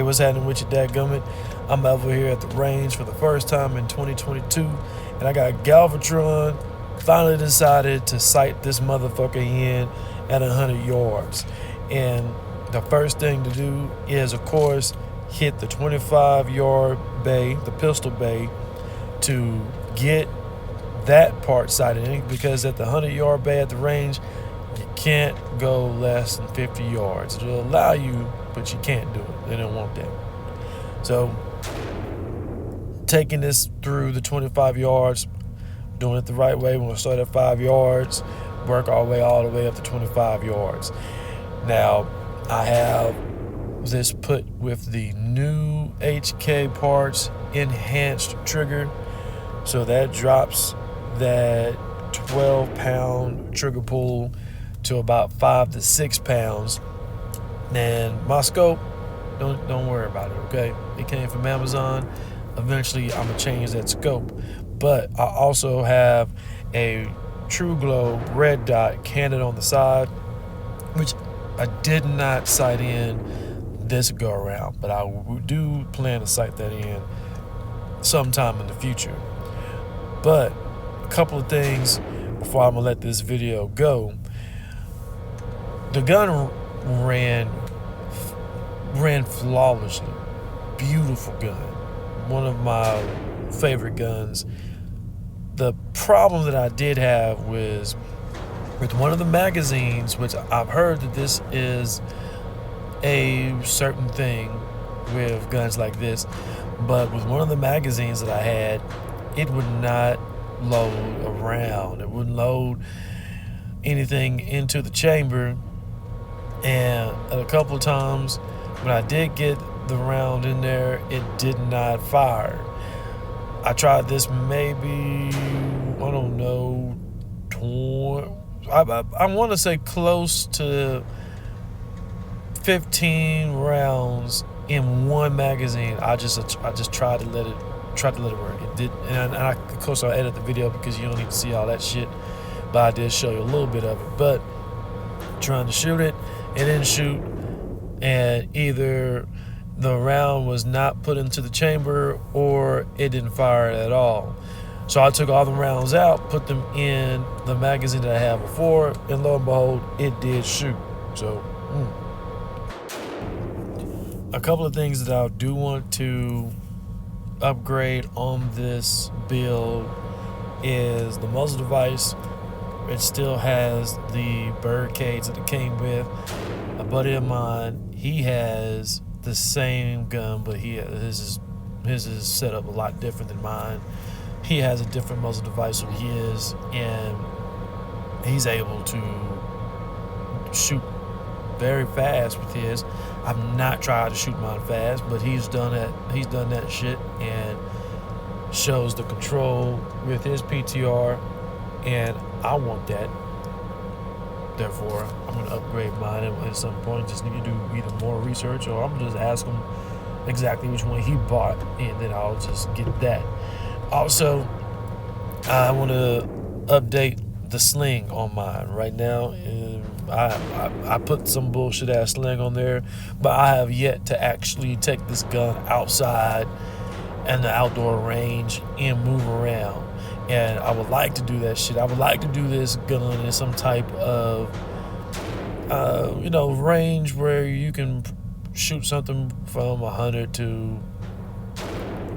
what's happening with your dadgummit? I'm over here at the range for the first time in 2022, and I got Galvatron finally decided to sight this motherfucker in at 100 yards. And the first thing to do is, of course, hit the 25-yard bay, the pistol bay, to get that part sighted in, because at the 100-yard bay at the range, you can't go less than 50 yards. It'll allow you, but you can't do it. They don't want that. So, taking this through the 25 yards, doing it the right way. We're going to start at 5 yards, work our way all the way up to 25 yards. Now, I have this put with the new HK parts enhanced trigger. So that drops that 12-pound trigger pull to about 5 to 6 pounds. And my scope, don't worry about it, okay? It came from Amazon. Eventually, I'm gonna change that scope. But I also have a True Glow red dot cannon on the side, which I did not sight in this go around, but I do plan to sight that in sometime in the future. But a couple of things before I'm gonna let this video go. The gun ran flawlessly. Beautiful gun. One of my favorite guns. The problem that I did have was with one of the magazines, which I've heard that this is a certain thing with guns like this, but with one of the magazines that I had, it would not load a round. It wouldn't load anything into the chamber. And a couple of times when I did get the round in there, it did not fire. I tried this maybe, I don't know, I want to say close to 15 rounds in one magazine. I just tried to let it work. It did, and of course I edit the video because you don't need to see all that shit, but I did show you a little bit of it. But trying to shoot it didn't shoot, and either the round was not put into the chamber or it didn't fire at all. So I took all the rounds out, put them in the magazine that I had before, and lo and behold, it did shoot. So, a couple of things that I do want to upgrade on this build is the muzzle device. It still has the bird cage that it came with. A buddy of mine, he has the same gun, but his is set up a lot different than mine. He has a different muzzle device with his, and he's able to shoot very fast with his. I've not tried to shoot mine fast, but he's done that shit and shows the control with his PTR, and I want that. Therefore, I'm going to upgrade mine at some point. Just need to do either more research, or I'm going to just ask him exactly which one he bought, and then I'll just get that. Also, I want to update the sling on mine. Right now, I put some bullshit ass sling on there, but I have yet to actually take this gun outside and the outdoor range and move around. And I would like to do that shit. I would like to do this gun in some type of, range where you can shoot something from 100 to,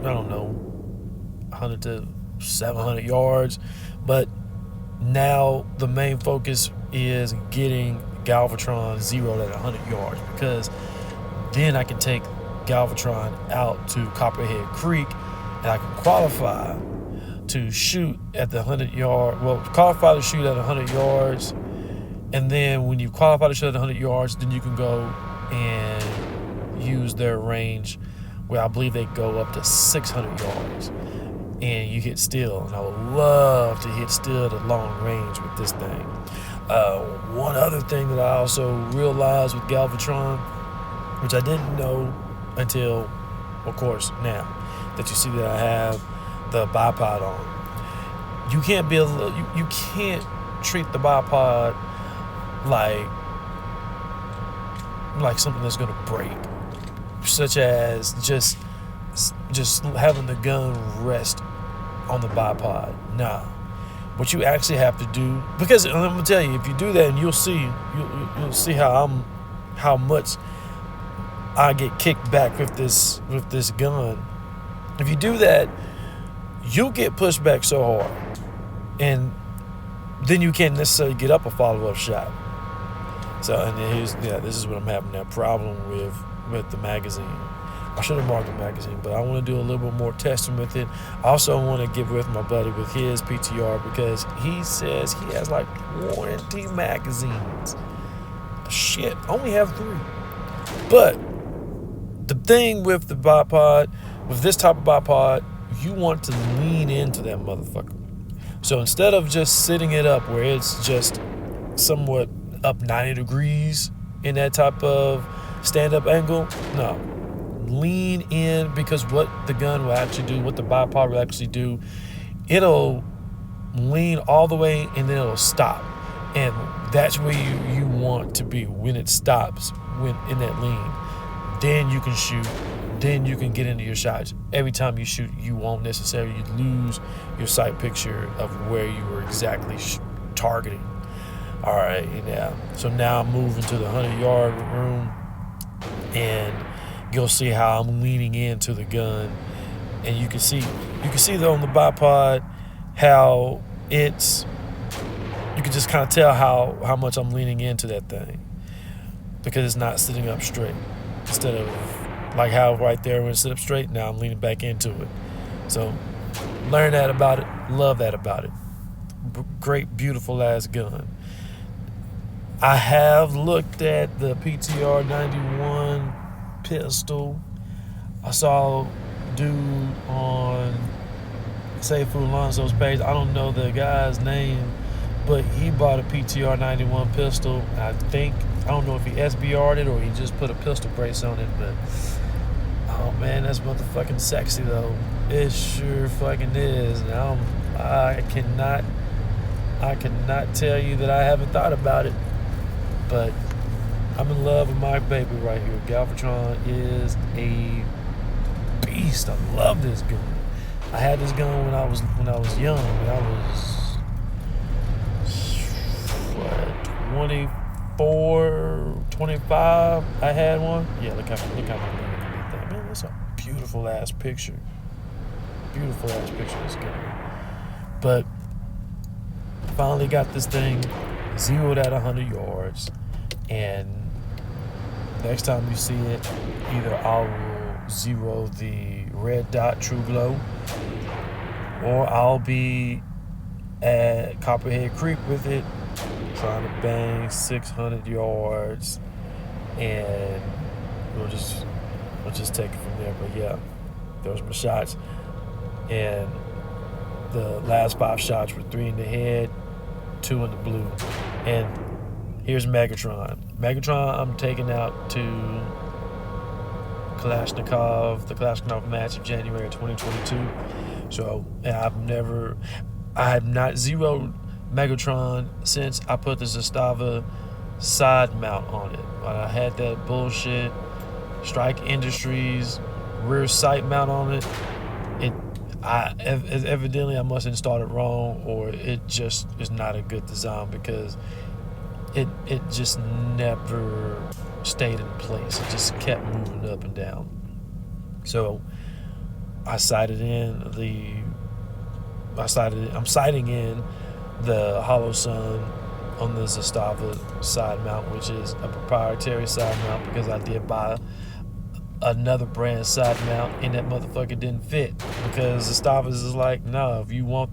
100 to 700 yards. But now the main focus is getting Galvatron zeroed at 100 yards, because then I can take Galvatron out to Copperhead Creek and I can qualify to shoot at the 100 yard, qualify to shoot at 100 yards, and then when you qualify to shoot at 100 yards, then you can go and use their range, where I believe they go up to 600 yards, and you hit still. And I would love to hit still at long range with this thing. One other thing that I also realized with Galvatron, which I didn't know until, of course, now that you see that I have the bipod on. You can't you can't treat the bipod like something that's gonna break. such as just having the gun rest on the bipod. Nah. What you actually have to do, because I'm gonna tell you, if you do that, and you'll see how much I get kicked back with this gun. If you do that, you'll get pushed back so hard, and then you can't necessarily get up a follow-up shot. So, and this is what I'm having that problem with the magazine. I should have marked the magazine, but I want to do a little bit more testing with it. I also want to get with my buddy with his PTR, because he says he has like 20 magazines. Shit, I only have 3. But the thing with the bipod, with this type of bipod, you want to lean into that motherfucker. So instead of just sitting it up where it's just somewhat up 90 degrees in that type of stand-up angle, no. Lean in, because what the gun will actually do, what the bipod will actually do, it'll lean all the way and then it'll stop. And that's where you want to be when it stops, when in that lean. Then you can shoot. Then you can get into your shots. Every time you shoot, you won't necessarily lose your sight picture of where you were exactly targeting. All right, yeah. So now I'm moving to the 100-yard room, and you'll see how I'm leaning into the gun, and you can see though on the bipod how you can just kind of tell how much I'm leaning into that thing, because it's not sitting up straight. Instead of like how right there when it's sit up straight, now I'm leaning back into it. So learn that about it, love that about it. Great, beautiful ass gun. I have looked at the PTR 91 pistol. I saw a dude on Safe Alonso's page. I don't know the guy's name, but he bought a PTR 91 pistol. I don't know if he SBR'd it or he just put a pistol brace on it, but oh man, that's motherfucking sexy though. It sure fucking is. Now I cannot tell you that I haven't thought about it, but I'm in love with my baby right here. Galvatron is a beast. I love this gun. I had this gun when I was young. When I was 24, 25. I had one. Yeah, look how I'm looking at that. Man, that's a beautiful ass picture. Beautiful ass picture of this gun. But finally got this thing zeroed at 100 yards, and next time you see it, either I will zero the red dot true glow, or I'll be at Copperhead Creek with it, trying to bang 600 yards, and we'll just take it from there. But yeah, those were my shots, and the last 5 shots were 3 in the head, 2 in the blue. And here's Megatron. Megatron I'm taking out to the Kalashnikov match of January 2022. So I have not zeroed Megatron since I put the Zastava side mount on it. I had that bullshit Strike Industries rear sight mount on it. Evidently I must have installed it wrong, or it just is not a good design, because it just never stayed in place. It just kept moving up and down. So I'm sighting in the Hollow Sun on the Zastava side mount, which is a proprietary side mount, because I did buy another brand side mount and that motherfucker didn't fit, because Zastava's is like, no, if you want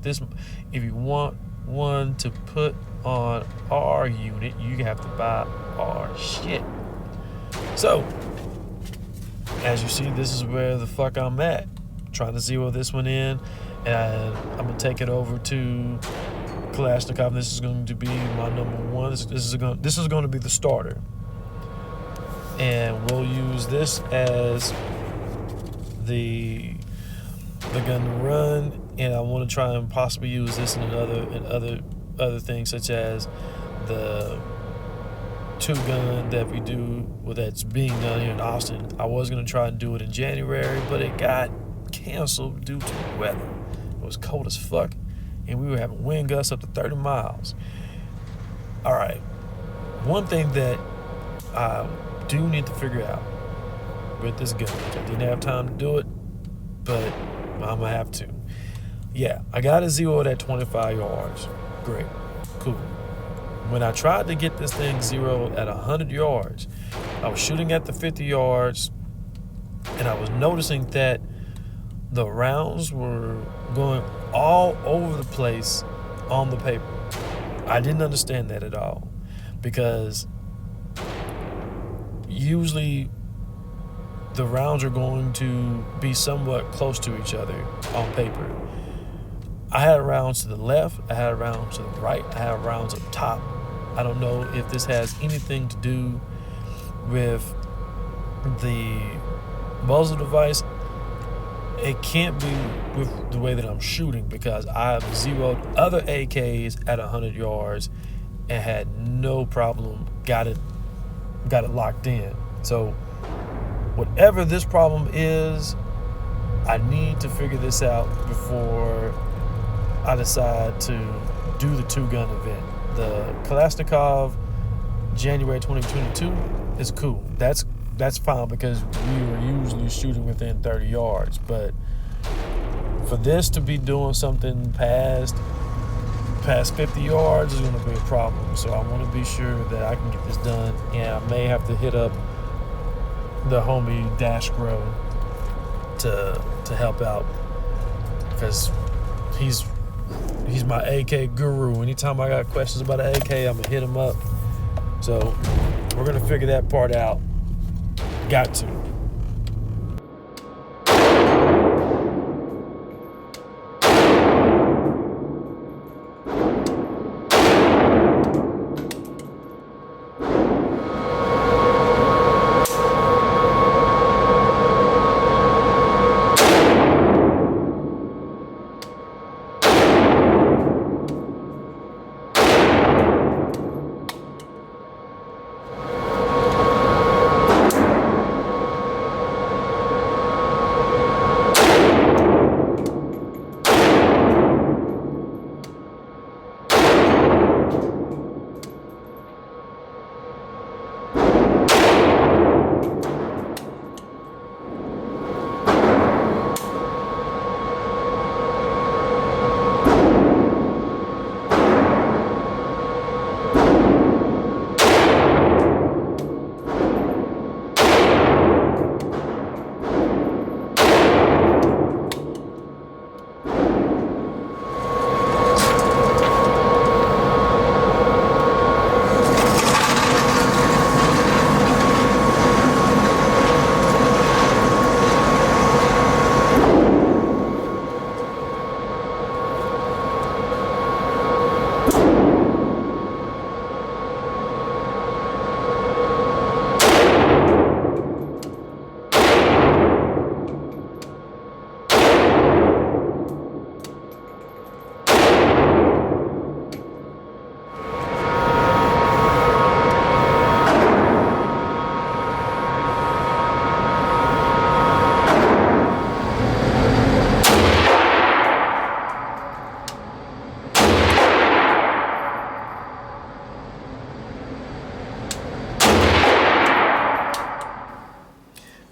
one to put on our unit, you have to buy our shit. So as you see, this is where the fuck I'm at, trying to zero this one in, and I'm gonna take it over to Kalashnikov. This is going to be my number one. This is going to be the starter, and we'll use this as the gun to run. And I want to try and possibly use this in other things, such as the two gun that we do, well, that's being done here in Austin. I was gonna try and do it in January, but it got canceled due to the weather. It was cold as fuck, and we were having wind gusts up to 30 miles. All right, one thing that I do need to figure out with this gun, which I didn't have time to do it, but I'm gonna have to. Yeah, I got it zeroed at 25 yards. Great, cool. When I tried to get this thing zeroed at 100 yards, I was shooting at the 50 yards, and I was noticing that the rounds were going all over the place on the paper. I didn't understand that at all, because usually the rounds are going to be somewhat close to each other on paper. I had rounds to the left, I had rounds to the right, I had rounds up top. I don't know if this has anything to do with the muzzle device. It can't be with the way that I'm shooting, because I've zeroed other AKs at 100 yards and had no problem, got it locked in. So whatever this problem is, I need to figure this out before I decide to do the two-gun event. The Kalashnikov January 2022 is cool. That's fine, because we were usually shooting within 30 yards. But for this to be doing something past 50 yards is going to be a problem. So I want to be sure that I can get this done, and I may have to hit up the homie Dash Grow to help out, because he's my AK guru. Anytime I got questions about an AK, I'm gonna hit him up. So we're gonna figure that part out. Got to.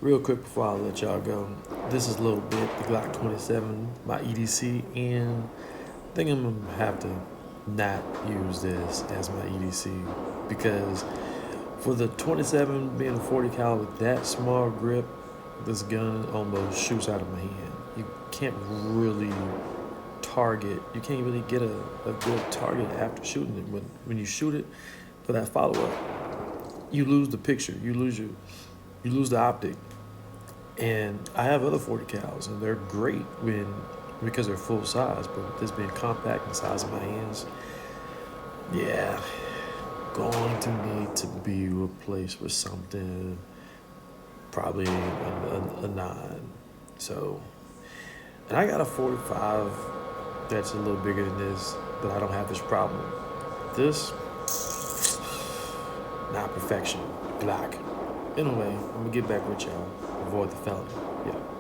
Real quick before I let y'all go, this is a little bit the Glock 27, my EDC, and I think I'm gonna have to not use this as my EDC, because for the 27 being a 40 caliber, that small grip, this gun almost shoots out of my hand. You can't really target, you can't really get a good target after shooting it. When you shoot it for that follow-up, you lose the picture, you lose the optic. And I have other 40 cals, and they're great because they're full size, but this being compact and the size of my hands, yeah, going to need to be replaced with something, probably a 9. So, and I got a 45 that's a little bigger than this, but I don't have this problem. This, not perfection. Glock. Anyway, I'm gonna get back with y'all. Avoid the felony. Yeah.